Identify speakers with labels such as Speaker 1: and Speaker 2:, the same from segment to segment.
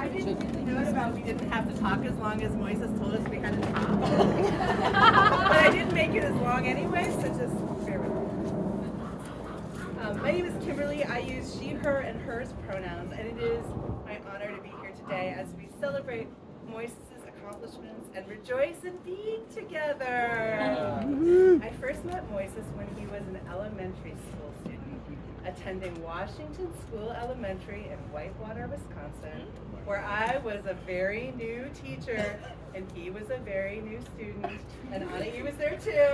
Speaker 1: didn't note about we didn't have to talk as long as Moises told us we had to talk. But I didn't make it as long anyway, so just bear with me. My name is Kimberlee. I use she, her, and hers pronouns, and it is my honor to be here today as we celebrate Moises' accomplishments and rejoice in being together. I first met Moises when he was an elementary school student, attending Washington School Elementary in Whitewater, Wisconsin, where I was a very new teacher and he was a very new student, and Anna, was there too.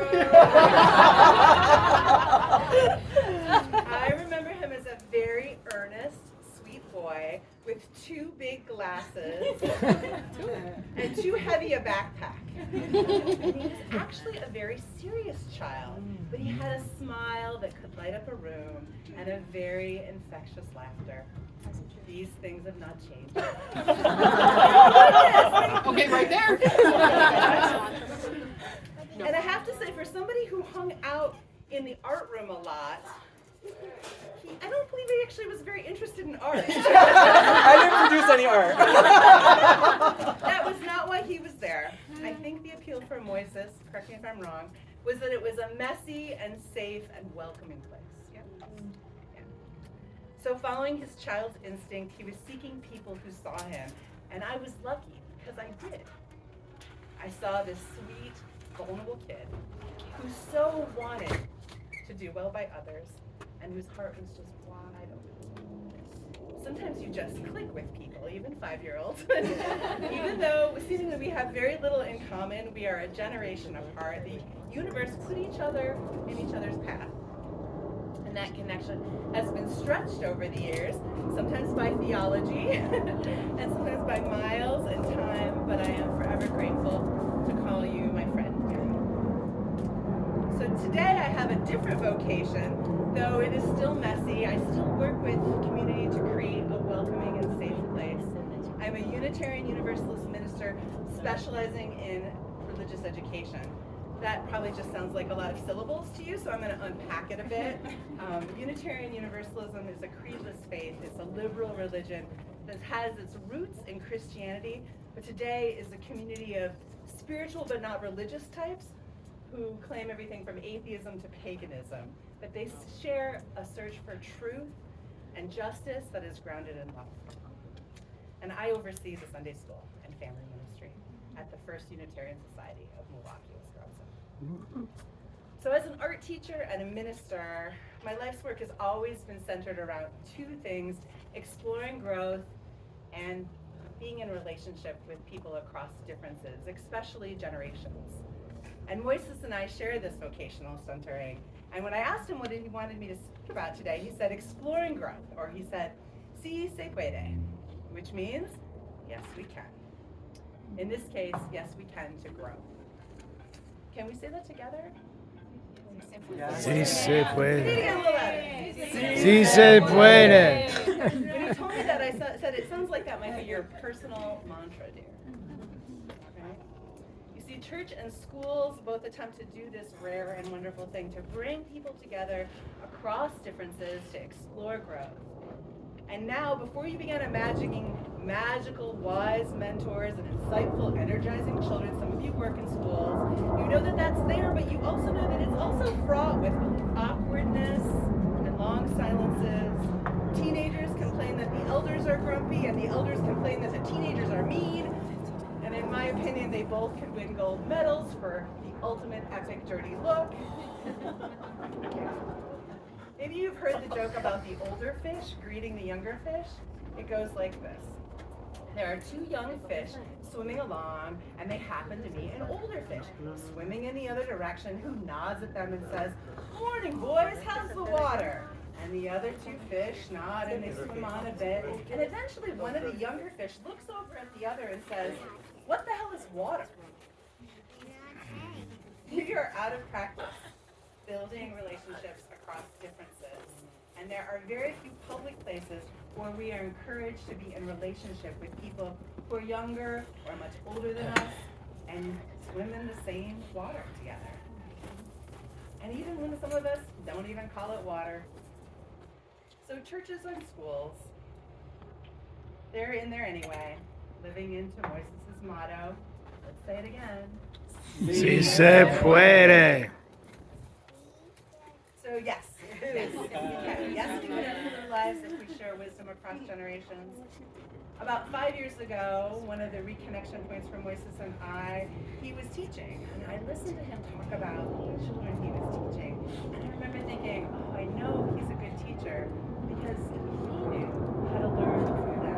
Speaker 1: I remember him as a very earnest, sweet boy with two big glasses and too heavy a backpack. And he was actually a very serious child, but he had a smile that could light up a room and a very infectious laughter. These things have not changed.
Speaker 2: Okay, right there.
Speaker 1: And I have to say, for somebody who hung out in the art room a lot, I don't believe he actually was very interested in art.
Speaker 3: I didn't produce any art.
Speaker 1: That was not why he was there. I think the appeal for Moises, correct me if I'm wrong, was that it was a messy and safe and welcoming place. Yeah. So following his child's instinct, he was seeking people who saw him, and I was lucky because I did. I saw this sweet, vulnerable kid who so wanted to do well by others and whose heart was just wide open. Sometimes you just click with people, even 5-year-olds. Even though seemingly we have very little in common, we are a generation apart. The universe put each other in each other's path. And that connection has been stretched over the years, sometimes by theology and sometimes by miles and time, but I am forever grateful to call you my friend. So today I have a different vocation, though it is still messy. I still work with community to create a welcoming and safe place. I'm a Unitarian Universalist minister specializing in religious education. That probably just sounds like a lot of syllables to you, so I'm going to unpack it a bit. Unitarian Universalism is a creedless faith. It's a liberal religion that has its roots in Christianity, but today is a community of spiritual but not religious types who claim everything from atheism to paganism, but they share a search for truth and justice that is grounded in love. And I oversee the Sunday school and family ministry at the First Unitarian Society of Milwaukee, Wisconsin. So as an art teacher and a minister, my life's work has always been centered around two things: exploring growth and being in relationship with people across differences, especially generations. And Moises and I share this vocational centering. And when I asked him what he wanted me to speak about today, he said exploring growth, or he said, "Sí se puede," which means, yes, we can. In this case, yes, we can to grow. Can we say that together?
Speaker 4: Sí se puede.
Speaker 1: Sí
Speaker 4: se puede.
Speaker 1: When he told me that, I said, it sounds like that might be your personal mantra, dear. Right? You see, church and schools both attempt to do this rare and wonderful thing, to bring people together across differences to explore growth. And now, before you begin imagining magical, wise mentors and insightful, energizing children, some of you work in schools, you know that that's there, but you also know that it's also fraught with awkwardness and long silences. Teenagers complain that the elders are grumpy, and the elders complain that the teenagers are mean. And in my opinion, they both could win gold medals for the ultimate epic dirty look. Maybe you've heard the joke about the older fish greeting the younger fish. It goes like this. There are two young fish swimming along, and they happen to meet an older fish swimming in the other direction, who nods at them and says, "Morning, boys, how's the water?" And the other two fish nod, and they swim on a bit. And eventually one of the younger fish looks over at the other and says, "What the hell is water?" You are out of practice building relationships across differences. And there are very few public places where we are encouraged to be in relationship with people who are younger or much older than us and swim in the same water together. And even when some of us don't even call it water. So churches and schools, they're in there anyway, living into Moises' motto. Let's say it again.
Speaker 4: Si se puede.
Speaker 1: So yes, yes, we can. Yes, we can improve lives if we share wisdom across generations. About 5 years ago, one of the reconnection points for Moises and I, he was teaching, and I listened to him talk about the children he was teaching, and I remember thinking, oh, I know he's a good teacher because he knew how to learn from them.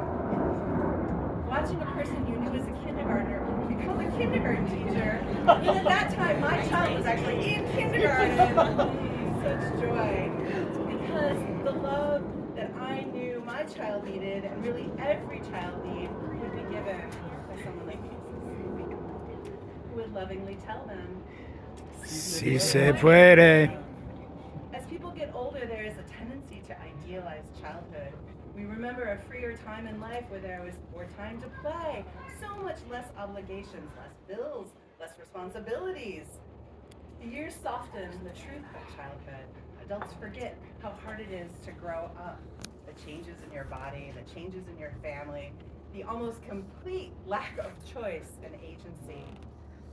Speaker 1: Watching a person you knew as a kindergartner become a kindergarten teacher, and at that time my child was actually in kindergarten. Such joy, because the love that I knew my child needed, and really every child needs, would be given by someone like Moises, who would lovingly tell them.
Speaker 4: Si se puede.
Speaker 1: As people get older, there is a tendency to idealize childhood. We remember a freer time in life where there was more time to play, so much less obligations, less bills, less responsibilities. The years soften the truth of childhood. Adults forget how hard it is to grow up. The changes in your body, the changes in your family, the almost complete lack of choice and agency.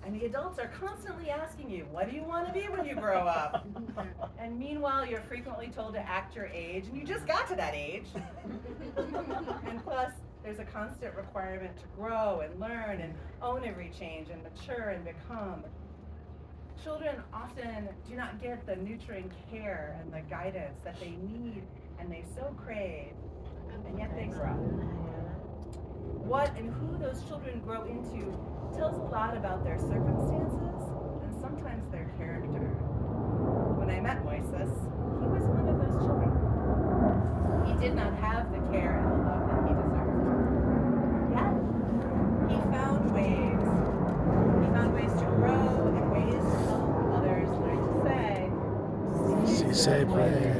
Speaker 1: And the adults are constantly asking you, what do you want to be when you grow up? And meanwhile, you're frequently told to act your age, and you just got to that age. And plus, there's a constant requirement to grow and learn and own every change and mature and become. Children often do not get the nurturing care and the guidance that they need and they so crave, and yet they grow. What and who those children grow into tells a lot about their circumstances and sometimes their character. When I met Moises, he was one of those children. He did not have the care and the love that he deserved. Yet, he found ways. He found ways to grow and ways to help others learn to say,
Speaker 4: Si se puede.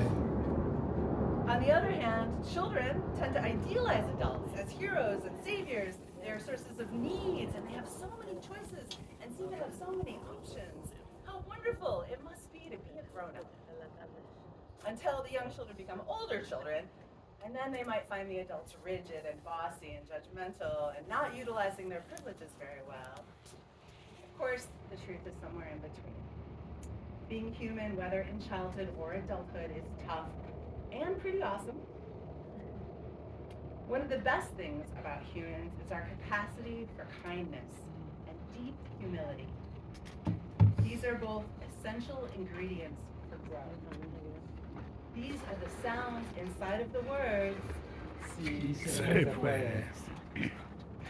Speaker 1: On the other hand, children tend to idealize adults as heroes and saviors. They are sources of needs, and they have so many choices and seem to have so many options. How wonderful it must be to be a grown-up. Until the young children become older children, and then they might find the adults rigid and bossy and judgmental and not utilizing their privileges very well. Of course, the truth is somewhere in between. Being human, whether in childhood or adulthood, is tough and pretty awesome. One of the best things about humans is our capacity for kindness and deep humility. These are both essential ingredients for growth. These are the sounds inside of the words.
Speaker 4: Si se puede.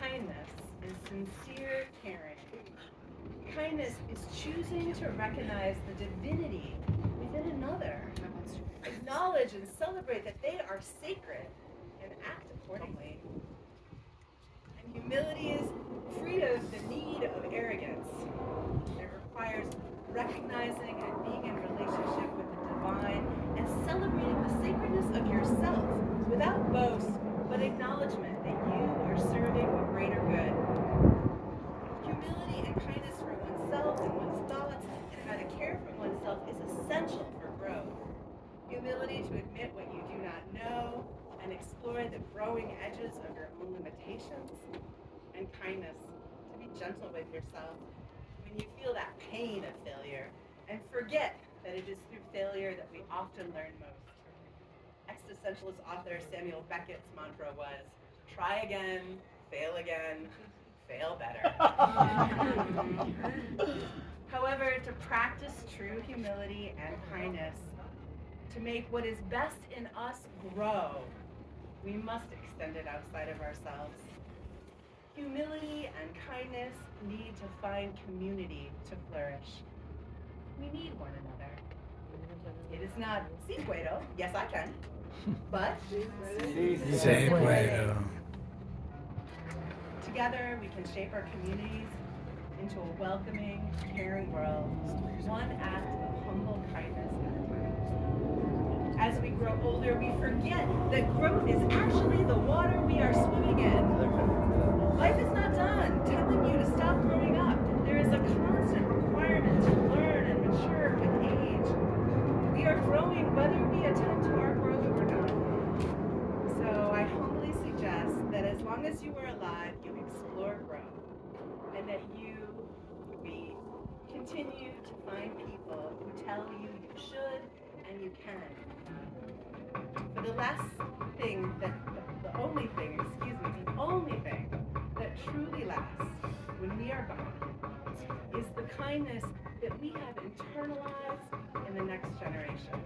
Speaker 1: Kindness is sincere caring. Kindness is choosing to recognize the divinity within another, acknowledge and celebrate that they are sacred, and act accordingly. And humility is free of the need of arrogance. It requires recognizing and being in relationship with the divine and celebrating the sacredness of yourself without boast, but acknowledgement that you are serving a greater good. Humility and kindness for oneself and one's thoughts and how to care for oneself is essential for growth. Humility to admit what you do not know and explore the growing edges of your own limitations. And kindness to be gentle with yourself when you feel that pain of failure and forget that it is through failure that we often learn most. Existentialist author Samuel Beckett's mantra was, try again, fail better. However, to practice true humility and kindness, to make what is best in us grow, we must extend it outside of ourselves. Humility and kindness need to find community to flourish. We need one another. It is not si puedo, yes I can, but
Speaker 4: Si se puede.
Speaker 1: together we can shape our communities into a welcoming, caring world, one act of humble kindness at a time. As we grow older, we forget that growth is actually the water we are swimming in. Life is not done telling you to stop growing up. There is a constant requirement to learn and mature with age. We are growing whether we attend to our growth or not. So I humbly suggest that as long as you are alive, you explore growth, and that you continue to find people who tell you you should and you can. But the only thing that truly lasts when we are gone is the kindness that we have internalized in the next generation.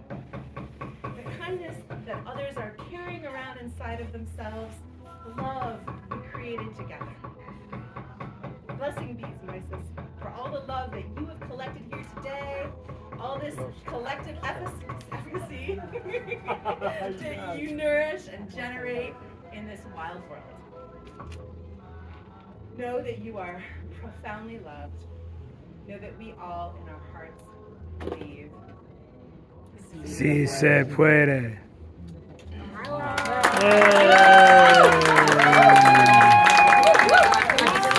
Speaker 1: The kindness that others are carrying around inside of themselves, the love we created together. Blessing these, Moises, for all the love that you have collected here today, all this collective efficacy that you nourish and generate in this wild world. Know that you are profoundly loved. Know that we all in our hearts believe.
Speaker 4: Si se puede.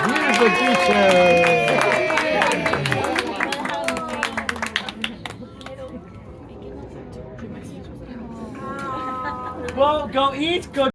Speaker 4: Beautiful teacher.
Speaker 3: Well, go eat, go